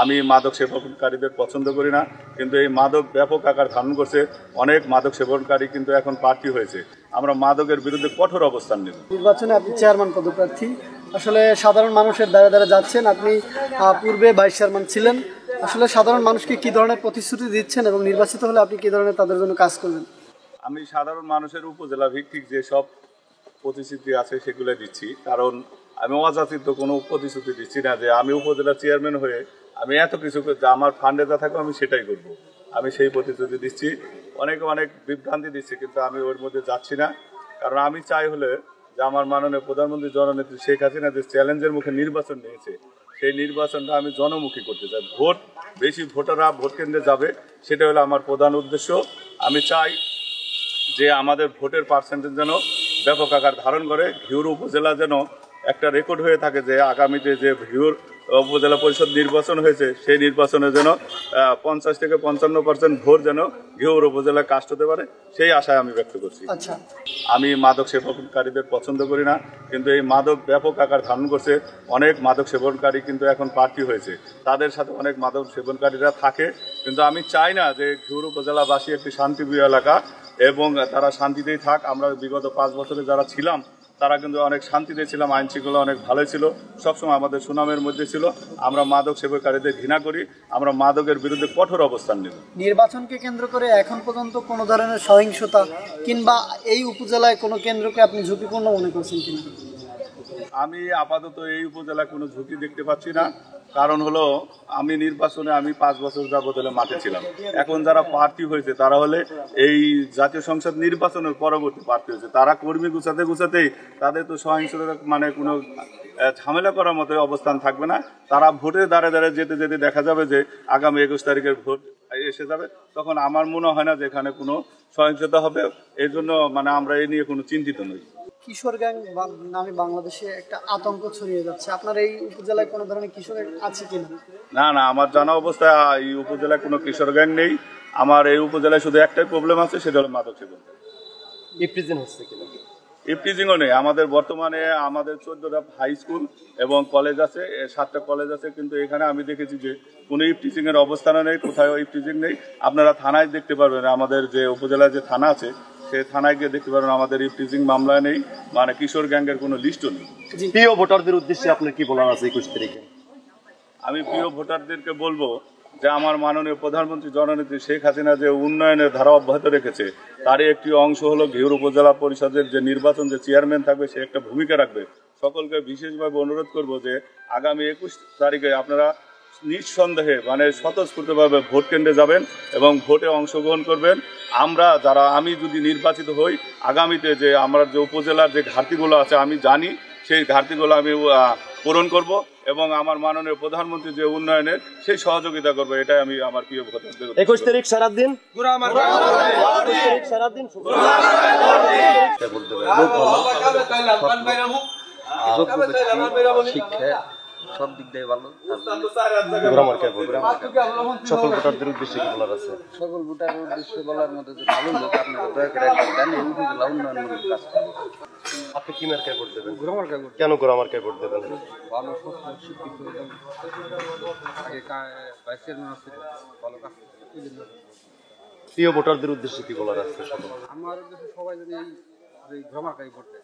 আমি মাদক সেবনকারীদের পছন্দ করি না, কিন্তু এই মাদক ব্যাপক আকার ধারণ করছে। অনেক মাদক সেবনকারী কিন্তু এখন প্রার্থী হয়েছে। আমরা মাদকের বিরুদ্ধে কঠোর অবস্থান নেব। নির্বাচনে আপনি চেয়ারম্যান পদপ্রার্থী, আসলে সাধারণ মানুষের দ্বারা দ্বারা যাচ্ছেন। আপনি পূর্বে ভাইস চেয়ারম্যান ছিলেন। আসলে সাধারণ মানুষকে কি ধরনের প্রতিশ্রুতি দিচ্ছেন এবং নির্বাচিত হলে আপনি কি ধরনের তাদের জন্য কাজ করবেন? আমি সাধারণ মানুষের উপজেলা ভিত্তিক যে সব প্রতিশ্রুতি আছে সেগুলো দিচ্ছি, কারণ আমি অযাচিত কোনো প্রতিশ্রুতি দিচ্ছি না যে আমি উপজেলা চেয়ারম্যান হয়ে আমি এত কিছু যা আমার ফান্ডে যা থাকবে আমি সেটাই করব। আমি সেই প্রতিশ্রুতি দিচ্ছি। অনেকে অনেক বিভ্রান্তি দিচ্ছে, কিন্তু আমি ওর মধ্যে যাচ্ছি না। কারণ আমি চাই হলে যে আমার মাননীয় প্রধানমন্ত্রী জননেত্রী শেখ হাসিনা যে চ্যালেঞ্জের মুখে নির্বাচন নিয়েছে, সেই নির্বাচনটা আমি জনমুখী করতে চাই। বেশি ভোটাররা ভোট কেন্দ্রে যাবে, সেটা হলো আমার প্রধান উদ্দেশ্য। আমি চাই যে আমাদের ভোটের পার্সেন্টেজ যেন ব্যাপক আকার ধারণ করে। ঘিওর উপজেলা যেন একটা রেকর্ড হয়ে থাকে যে আগামীতে যে ঘিওর উপজেলা পরিষদ নির্বাচন হয়েছে, সেই নির্বাচনে যেন 50 থেকে 55% ভোট যেন ঘিওর উপজেলায় কাস্ট হতে পারে, সেই আশায় আমি ব্যক্ত করছি। আচ্ছা, আমি মাদক সেবনকারীদের পছন্দ করি না, কিন্তু এই মাদক ব্যাপক আকার ধারণ করছে। অনেক মাদক সেবনকারী কিন্তু এখন প্রার্থী হয়েছে। তাদের সাথে অনেক মাদক সেবনকারীরা থাকে, কিন্তু আমি চাই না যে ঘিওর উপজেলাবাসী একটি শান্তিপ্রিয় এলাকা এবং তারা শান্তিতেই থাক। আমরা বিগত 5 বছরে যারা ছিলাম তারা কিন্তু অনেক শান্তিতে ছিলাম, আইন শৃঙ্খলা অনেক ভালোই ছিল, সবসময় আমাদের সুনামের মধ্যে ছিল। আমরা মাদক সেবনকারীদের ঘৃণা করি, আমরা মাদকের বিরুদ্ধে কঠোর অবস্থান নেব। নির্বাচনকে কেন্দ্র করে এখন পর্যন্ত কোনো ধরনের সহিংসতা কিংবা এই উপজেলায় কোনো কেন্দ্রকে আপনি ঝুঁকিপূর্ণ মনে করছেন কিনা? আমি আপাতত এই উপজেলায় কোনো ঝুঁকি দেখতে পাচ্ছি না। কারণ হলো আমি নির্বাচনে 5 বছর যাবত মাঠে ছিলাম। এখন যারা প্রার্থী হয়েছে তারা হলে এই জাতীয় সংসদ নির্বাচনের পরবর্তী প্রার্থী হয়েছে। তারা কর্মী গুছাতেই তাদের তো সহিংসতা মানে কোনো ঝামেলা করার মতো অবস্থান থাকবে না। তারা ভোটের দ্বারে দ্বারে যেতে যেতে দেখা যাবে যে আগামী 21 তারিখের ভোট এসে যাবে, তখন আমার মনে হয় না যে এখানে কোনো সহিংসতা হবে। এই জন্য আমরা এই নিয়ে কোনো চিন্তিত নই। কিশোর গ্যাং নামে বাংলাদেশে একটা আতঙ্ক ছড়িয়ে যাচ্ছে। আপনার এই উপজেলায় কোনো ধরনের কিশোর গ্যাং আছে কিনা? না, আমার জানা অবস্থায় এই উপজেলায় কোনো কিশোর গ্যাং নেই। আমার এই উপজেলায় শুধু একটাই প্রবলেম আছে, সেটা হলো মাদক সেবন। ইফটিজিং হচ্ছে কিনা? ইফটিজিংও নেই। আমাদের বর্তমানে 14টা হাই স্কুল এবং কলেজ আছে, 7টা কলেজ আছে, কিন্তু এখানে আমি দেখেছি যে কোনো ইফটিজিং এর অবস্থানও নেই, কোথাও ইফটিজিং নেই। আপনারা থানায় দেখতে পারবেন, আমাদের যে উপজেলায় যে থানা আছে সেই থানায় গিয়ে দেখতে পারবেন আমাদের ইফটিজিং মামলায় নেই, কিশোর গ্যাংয়ের কোনো লিস্টও নেই। প্রিয় ভোটারদের উদ্দেশ্যে আপনার কি বলার আছে 21 তারিখে? আমি প্রিয় ভোটারদেরকে বলবো যে আমার মাননীয় প্রধানমন্ত্রী জননেত্রী শেখ হাসিনা যে উন্নয়নের ধারা অব্যাহত রেখেছে, তারই একটি অংশ হলো ঘিওর উপজেলা পরিষদের যে নির্বাচন, যে চেয়ারম্যান থাকবে সে একটা ভূমিকা রাখবে। সকলকে বিশেষভাবে অনুরোধ করব যে আগামী 21 তারিখে আপনারা নিঃসন্দেহে স্বতঃস্ফূর্তভাবে ভোট কেন্দ্রে যাবেন এবং ভোটে অংশগ্রহণ করবেন। আমি যদি নির্বাচিত হই, আগামীতে যে আমার যে উপজেলার যে ঘাটতিগুলো আছে আমি জানি, সেই ঘাটতিগুলো আমি পূরণ করব এবং আমার মাননীয় প্রধানমন্ত্রী যে উন্নয়নের সেই সহযোগিতা করবো। এটাই আমি আমার প্রিয় ভোটারদের। 21 তারিখ সারাদিন শিক্ষা সব দিক দিয়ে ভালো। সকল ভোটারদের উদ্দেশ্যে কি বলার আছে? সকল ভোটারের উদ্দেশ্যে বলার মধ্যে যে ভালো লোক আপনারা দয়া করে একটা দেন, এই উপজেলা উন্নয়নমূলক কাজ করবেন। আপনি কি মার্কায় ভোট দেবেন? কেন গোড়া মার্কায় ভোট দেবেন? ভালো শিক্ষিত আগে ভাইস চেয়ারম্যান আছে, ভালো কাজ করছে। প্রিয় ভোটারদের উদ্দেশ্যে কি বলার আছে? আমার উদ্দেশ্যে সবাই যদি এই ঘোড়া মার্কায় ভোট দেয়।